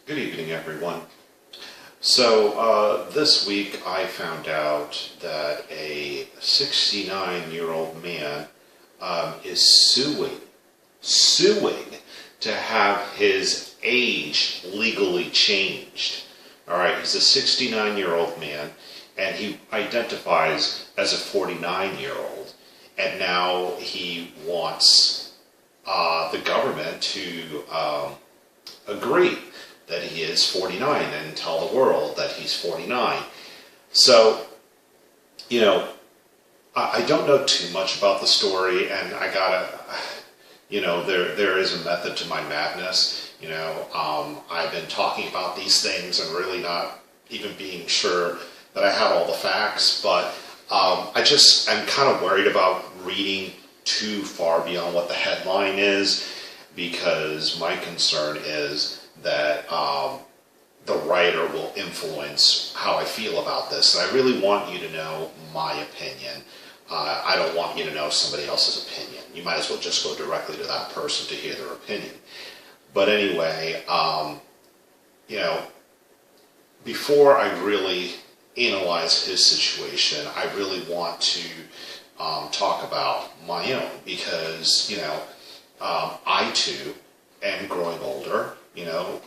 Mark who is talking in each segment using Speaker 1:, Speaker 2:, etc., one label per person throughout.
Speaker 1: Good evening, everyone. This week I found out that a 69-year-old man is suing to have his age legally changed. All right, he's a 69-year-old man, and he identifies as a 49-year-old, and now he wants the government to agree that he is 49 and tell the world that he's 49. So, I don't know too much about the story, and I gotta, there is a method to my madness. I've been talking about these things and really not even being sure that I had all the facts, but I'm kind of worried about reading too far beyond what the headline is, because my concern is that the writer will influence how I feel about this. And I really want you to know my opinion. I don't want you to know somebody else's opinion. You might as well just go directly to that person to hear their opinion. But anyway, before I really analyze his situation, I really want to talk about my own, because, I too am growing older.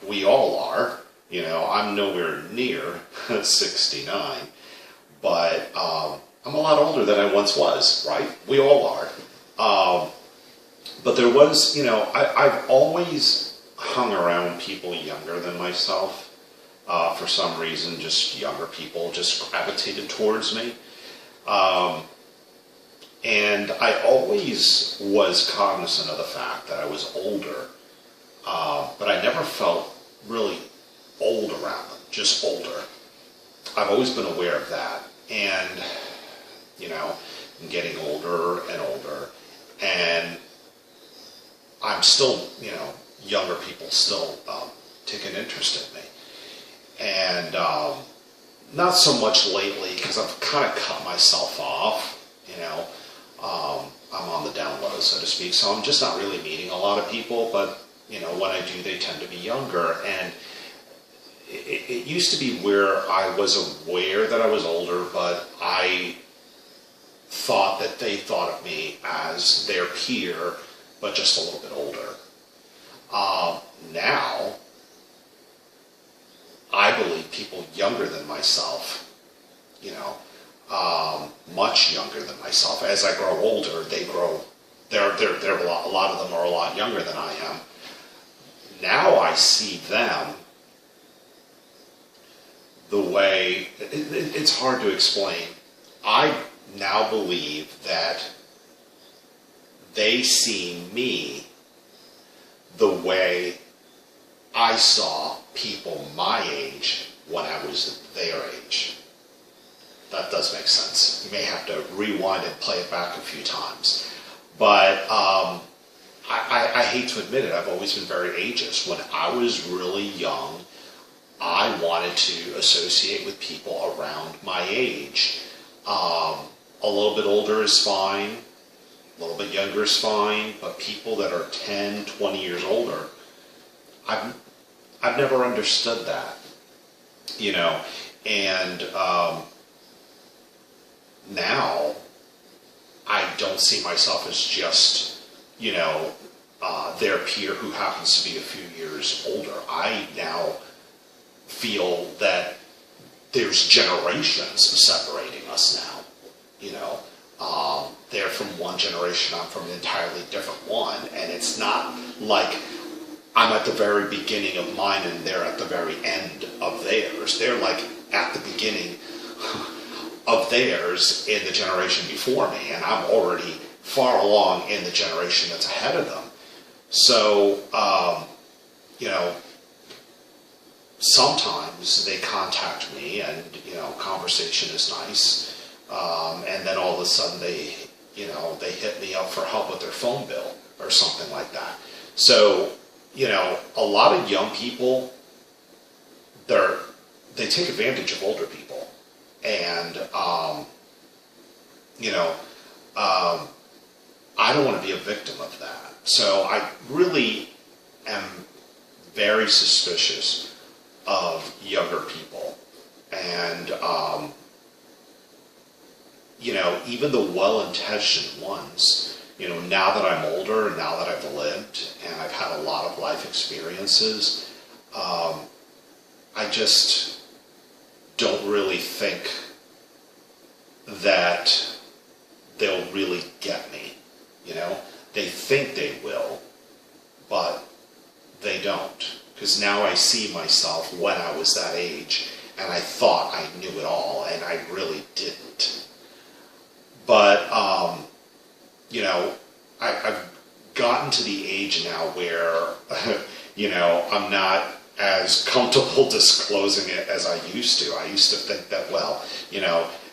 Speaker 1: We all are. I'm nowhere near 69, but I'm a lot older than I once was, right? We all are. But there was, I've always hung around people younger than myself. For some reason, just younger people just gravitated towards me. And I always was cognizant of the fact that I was older. But I never felt really old around them, just older. I've always been aware of that. And, I'm getting older and older. And I'm still, younger people still take an interest in me. And not so much lately, because I've kind of cut myself off, I'm on the down low, so to speak. So I'm just not really meeting a lot of people, but when I do, they tend to be younger. And it used to be where I was aware that I was older, but I thought that they thought of me as their peer, but just a little bit older. Now, I believe people younger than myself, much younger than myself. As I grow older, they're a lot of them are a lot younger than I am. Now I see them the way, it's hard to explain. I now believe that they see me the way I saw people my age when I was their age. That does make sense. You may have to rewind and play it back a few times. But I hate to admit it, I've always been very ageist. When I was really young, I wanted to associate with people around my age. A little bit older is fine, a little bit younger is fine, but people that are 10, 20 years older, I've never understood that, and now I don't see myself as just, their peer who happens to be a few years older. I now feel that there's generations separating us now. They're from one generation, I'm from an entirely different one, and it's not like I'm at the very beginning of mine and they're at the very end of theirs. They're like at the beginning of theirs in the generation before me, and I'm already far along in the generation that's ahead of them. So, sometimes they contact me and, conversation is nice. And then all of a sudden they hit me up for help with their phone bill or something like that. So, a lot of young people, they take advantage of older people. And, I don't want to be a victim of that. So I really am very suspicious of younger people. And, even the well-intentioned ones, now that I'm older, and now that I've lived, and I've had a lot of life experiences, I just don't really think that they'll really get me, They think they will, but they don't. Because now I see myself when I was that age, and I thought I knew it all, and I really didn't. But, I've gotten to the age now where, I'm not as comfortable disclosing it as I used to. I used to think that,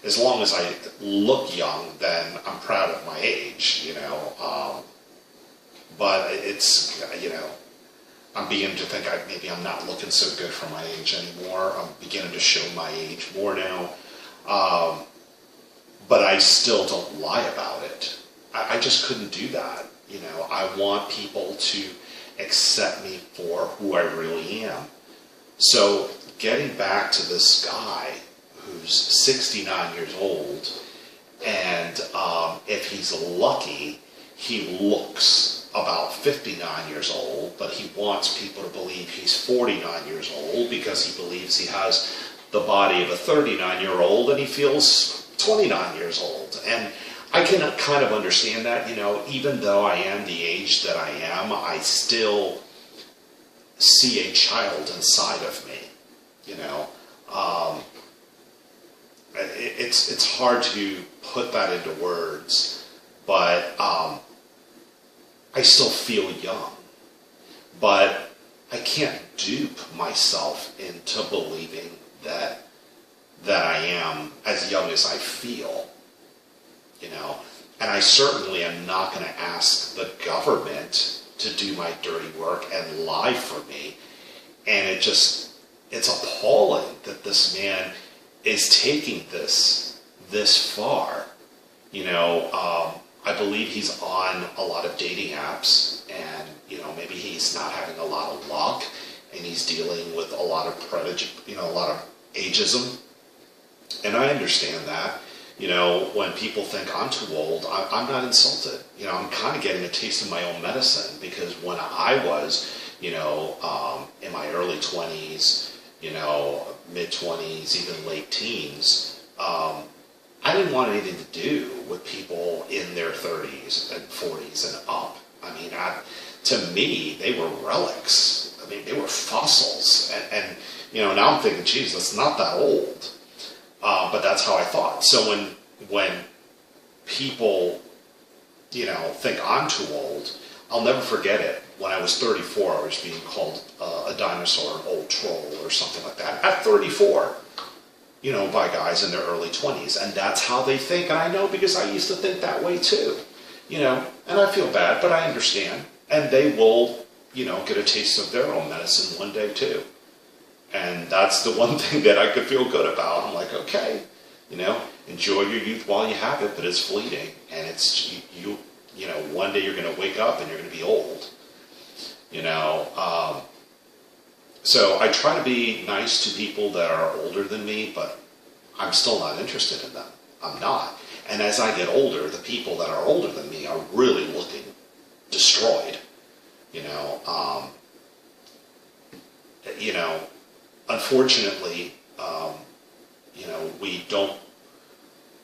Speaker 1: as long as I look young, then I'm proud of my age, But it's, I'm beginning to think maybe I'm not looking so good for my age anymore. I'm beginning to show my age more now. But I still don't lie about it. I just couldn't do that. I want people to accept me for who I really am. So getting back to this guy who's 69 years old, and if he's lucky, he looks about 59 years old, but he wants people to believe he's 49 years old because he believes he has the body of a 39-year-old and he feels 29 years old. And I can kind of understand that, even though I am the age that I am, I still see a child inside of me, It's hard to put that into words, but I still feel young. But I can't dupe myself into believing that I am as young as I feel, And I certainly am not going to ask the government to do my dirty work and lie for me. And it's appalling that this man is taking this far. I believe he's on a lot of dating apps, and maybe he's not having a lot of luck, and he's dealing with a lot of a lot of ageism, and I understand that. When people think I'm too old, I'm not insulted. I'm kind of getting a taste of my own medicine, because when I was, in my early 20s, mid-20s, even late teens, I didn't want anything to do with people in their 30s and 40s and up. I mean, to me, they were relics. I mean, they were fossils. And now I'm thinking, geez, that's not that old. But that's how I thought. So when people, think I'm too old, I'll never forget it. When I was 34, I was being called a dinosaur, an old troll, or something like that. At 34, by guys in their early 20s. And that's how they think. And I know, because I used to think that way too. And I feel bad, but I understand. And they will, get a taste of their own medicine one day too. And that's the one thing that I could feel good about. I'm like, okay, enjoy your youth while you have it, but it's fleeting. And it's, one day you're going to wake up and you're going to be old. So I try to be nice to people that are older than me, but I'm still not interested in them. I'm not. And as I get older, the people that are older than me are really looking destroyed. Unfortunately,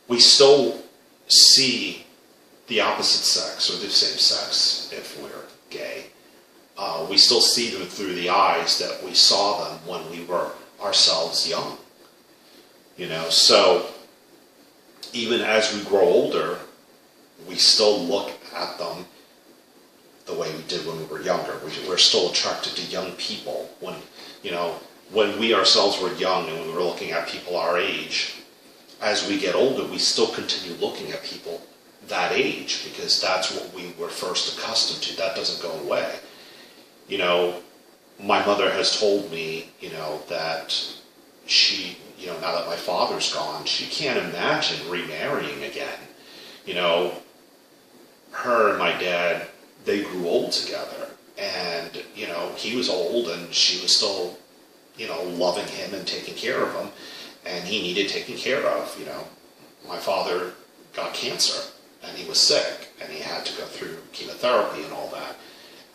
Speaker 1: we still see the opposite sex, or the same sex, if we're gay. We still see them through the eyes that we saw them when we were ourselves young. So even as we grow older, we still look at them the way we did when we were younger. We're still attracted to young people. When we ourselves were young and we were looking at people our age, as we get older, we still continue looking at people that age, because that's what we were first accustomed to. That doesn't go away. My mother has told me, that she, now that my father's gone, she can't imagine remarrying again. Her and my dad, they grew old together. And, he was old and she was still, loving him and taking care of him, and he needed taking care of. My father got cancer, and he was sick, and he had to go through chemotherapy and all that.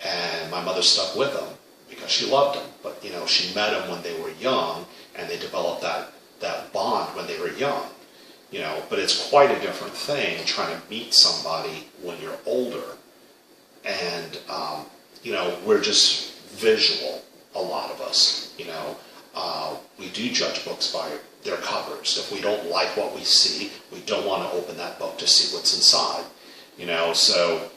Speaker 1: And my mother stuck with him because she loved him. But, she met him when they were young, and they developed that bond when they were young. But it's quite a different thing trying to meet somebody when you're older. And, we're just visual, a lot of us. We do judge books by their covers. If we don't like what we see, we don't want to open that book to see what's inside. So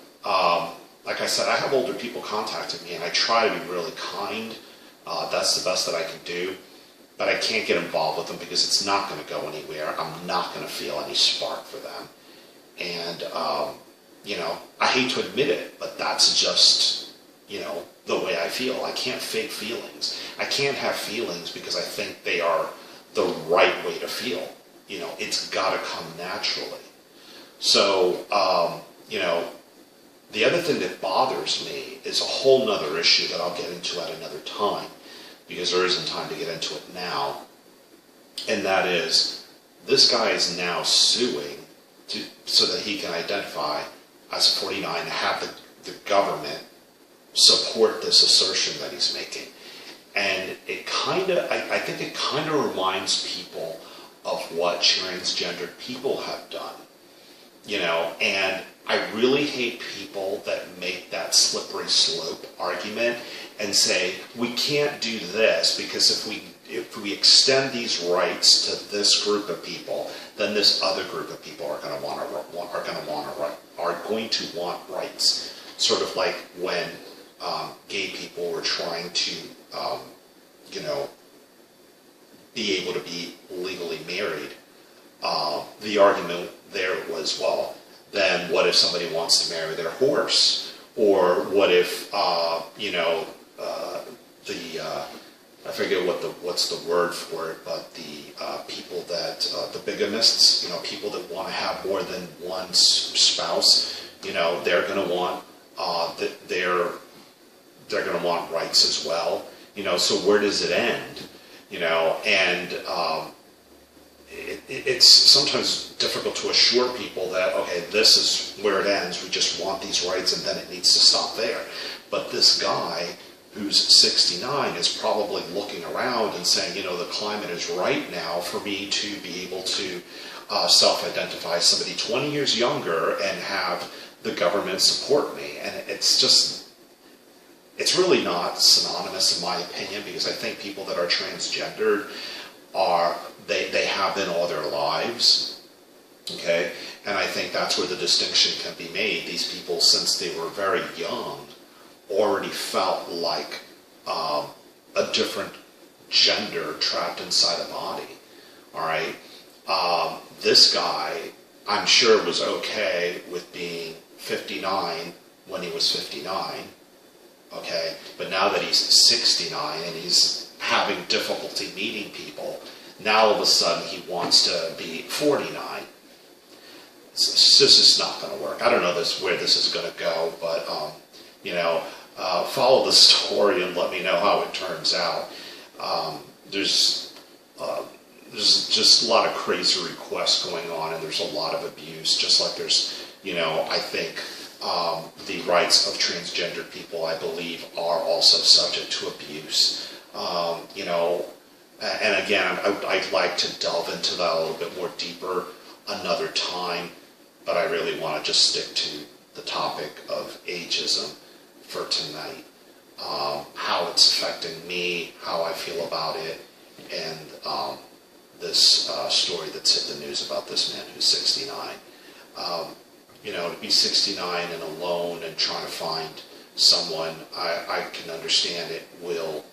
Speaker 1: like I said, I have older people contacting me, and I try to be really kind. That's the best that I can do. But I can't get involved with them because it's not going to go anywhere. I'm not going to feel any spark for them. And, I hate to admit it, but that's just, the way I feel. I can't fake feelings. I can't have feelings because I think they are the right way to feel. It's got to come naturally. So, the other thing that bothers me is a whole nother issue that I'll get into at another time, because there isn't time to get into it now. And that is, this guy is now suing so that he can identify as a 49 and have the government support this assertion that he's making. And I think it kind of reminds people of what transgendered people have done. And I really hate people that make that slippery slope argument and say, we can't do this because if we extend these rights to this group of people, then this other group of people are going to want rights. Sort of like when gay people were trying to, be able to be legally married. The argument there was, well, then what if somebody wants to marry their horse? Or what if, I forget what's the word for it, but the people that, the bigamists, people that want to have more than one spouse, they're going to want, they're going to want rights as well. So where does it end? And it's sometimes difficult to assure people that, okay, this is where it ends, we just want these rights and then it needs to stop there. But this guy who's 69 is probably looking around and saying, the climate is right now for me to be able to self-identify somebody 20 years younger and have the government support me. And it's really not synonymous in my opinion, because I think people that are transgendered they have been all their lives, okay? And I think that's where the distinction can be made. These people, since they were very young, already felt like a different gender trapped inside a body, all right? This guy, I'm sure, was okay with being 59 when he was 59, okay? But now that he's 69 and he's having difficulty meeting people, now all of a sudden he wants to be 49. This is not going to work. I don't know where this is going to go, but follow the story and let me know how it turns out. There's just a lot of crazy requests going on, and there's a lot of abuse. Just like there's, I think the rights of transgendered people, I believe, are also subject to abuse. And again, I'd like to delve into that a little bit more deeper another time, but I really want to just stick to the topic of ageism for tonight. How it's affecting me, how I feel about it, and this story that's hit the news about this man who's 69. To be 69 and alone and trying to find someone, I can understand it will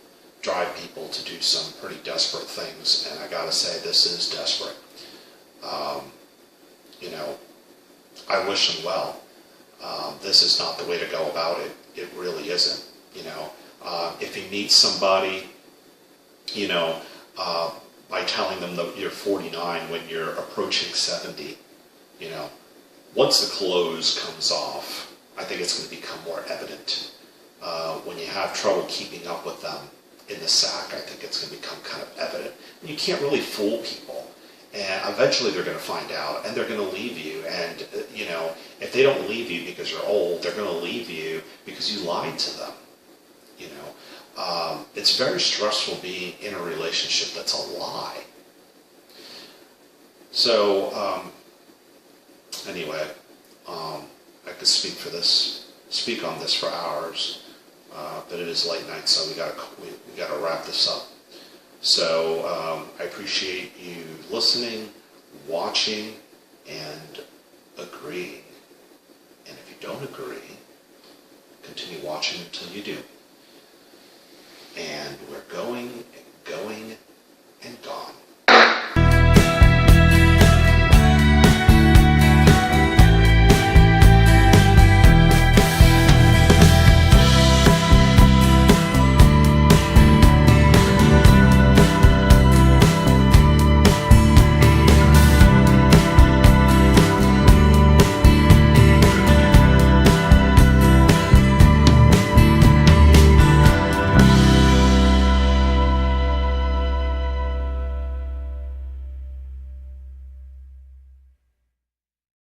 Speaker 1: drive people to do some pretty desperate things, and I gotta say, this is desperate. I wish him well. This is not the way to go about it. It really isn't. If he meets somebody, by telling them that you're 49 when you're approaching 70, once the clothes comes off, I think it's going to become more evident. When you have trouble keeping up with them, in the sack, I think it's going to become kind of evident. And you can't really fool people. And eventually they're going to find out, and they're going to leave you. And, if they don't leave you because you're old, they're going to leave you because you lied to them. It's very stressful being in a relationship that's a lie. So, anyway, I could speak on this for hours, but it is late night, so we gotta wrap this up. So I appreciate you listening, watching, and agreeing. And if you don't agree, continue watching until you do. And we're going